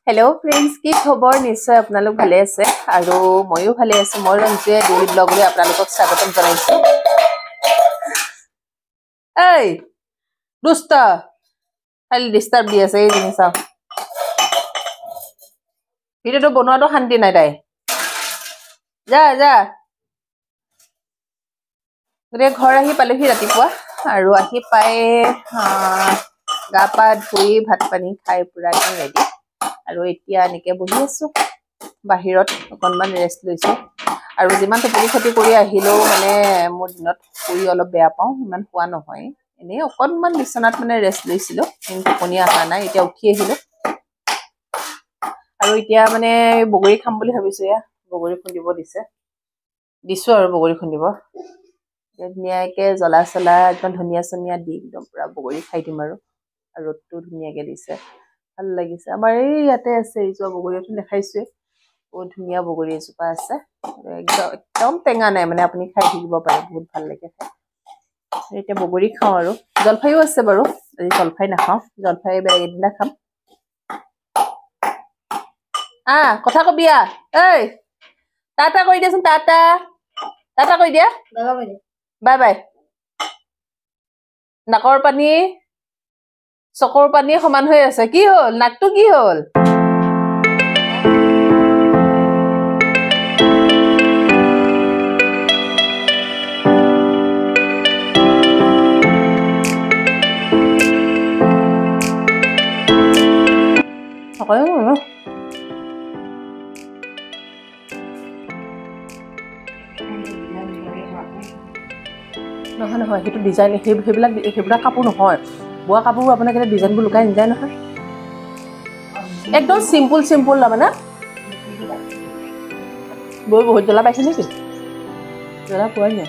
hello friends की खबर निश्चय आपनालोक भाले आछे आरो मयो भाले आछो মই ৰঞ্জুৱে ডেইলি ব্লগলৈ আপোনালোকক স্বাগতম জনাইছো এই দুষ্ট খালি ডিস্টাৰ্ব দি আছে এই জিনিস ভিডিওটো বনোৱাটো শান্তি নাই তাই যা যা গৰে ঘৰ আহি পালেহি ৰাতিপুৱা আৰু আহি পাই গা পা ধুই ভাত পানী খাই পুৰা ৰেডি আৰু এতিয়া এনেকে বহি আছো বাহিৰত অকনমান ৰেষ্ট লৈছো আৰু যিমান টোপনি ক্ষতি কৰি আহিলেও মানে মোৰ দিনত শুই অলপ বেয়া পাওঁ ইমান শুৱা নহয় এনে অকনমান বিছনাত মানে ৰেষ্ট লৈছিলো কিন্তু টোপনি আহা নাই এতিয়া উঠি আহিলো আৰু এতিয়া মানে বগৰী খাম বুলি ভাবিছো ইয়া বগৰী খুন্দিব দিছো আৰু বগৰী খুন্দিব ধুনীয়াকে জ্বলা চলা একদম ধনিয়া চনিয়া দি একদম পুৰা বগৰী খাই দিম আৰু ৰ'দটো ধুনীয়াকে দিছে ভাল লাগিছে আমাৰ এই ইয়াতে আছে এই যোৱা বগৰীটো দেখাইছো বহুত ধুনীয়া বগৰী এজোপা আছে একদম টেঙা নাই মানে আপুনি খাই থাকিব পাৰে বহুত ভাল লাগে এতিয়া বগৰী খাওঁ আৰু জলফাইও আছে বাৰু আজি জলফাই নাখাওঁ জলফাই বেলেগ এদিনা খাম কথা কবি এই টাটা কৈ দিয়াচোন টাটা কৈ দিয়া বাই বাই নাকৰ পানী চকৰ পানী সমান হৈ আছে কি হল নাকটো কি হল নহয় নহয় সেইটো ডিজাইন সেইবিলাক কাপোৰ নহয় বোৱা কাপোৰ আপোনাক এটা ডিজাইনবোৰ লুকাই নিযায় নহয় একদম সিম্পল মানে বৈ বহুত জ্বলা পাইছে নেকি জ্বলা পোৱাই নাই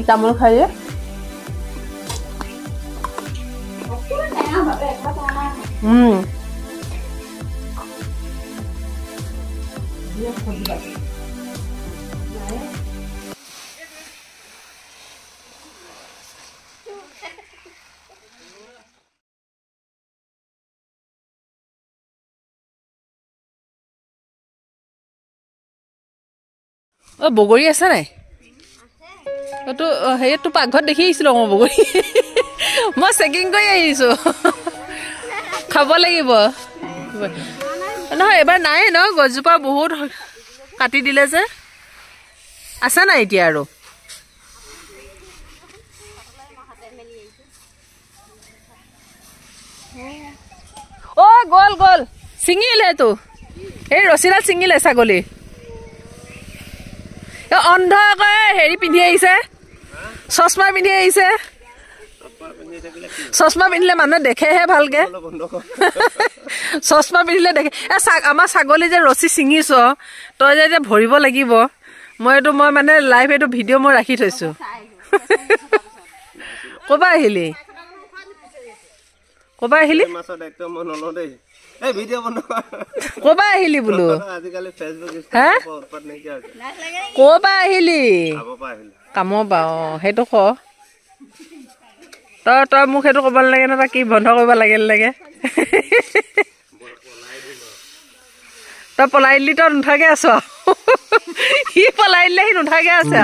তামোল খাই যে বগৰী আছে নাই তো হেৰিটো পাকঘৰত দেখি আহিছিলো মই বগৰী মই চেকিং কৰি আহিছো খাব লাগিব নহয় এবাৰ নাই ন গছজোপা বহুত কাটি দিলে যে আছে নাই এতিয়া আৰু গল ছিঙিলে তো এই ৰছীডাল ছিঙিলে ছাগলী অন্ধ হেৰি পিন্ধি আহিছে চশমা পিন্ধি আহিছে চশমা পিন্ধিলে মানুহে দেখেহে ভালকে চশমা পিন্ধিলে দেখে আমাৰ ছাগলী যে ৰছী ছিঙিছ তই যে এতিয়া ভৰিব লাগিব মই মানে লাইভ এইটো ভিডিঅ' মই ৰাখি থৈছো ক'বা আহিলি ক'বা আহিলি বোলো ক'বা আহিলি কামৰ পা সেইটো তই মোক সেইটো ক'ব নালাগে ন তই কি বন্ধ কৰিব লাগে তই পলাই দিলি তই নুঠাকে আছ সি পলাই দিলে সি নুঠাকে আছে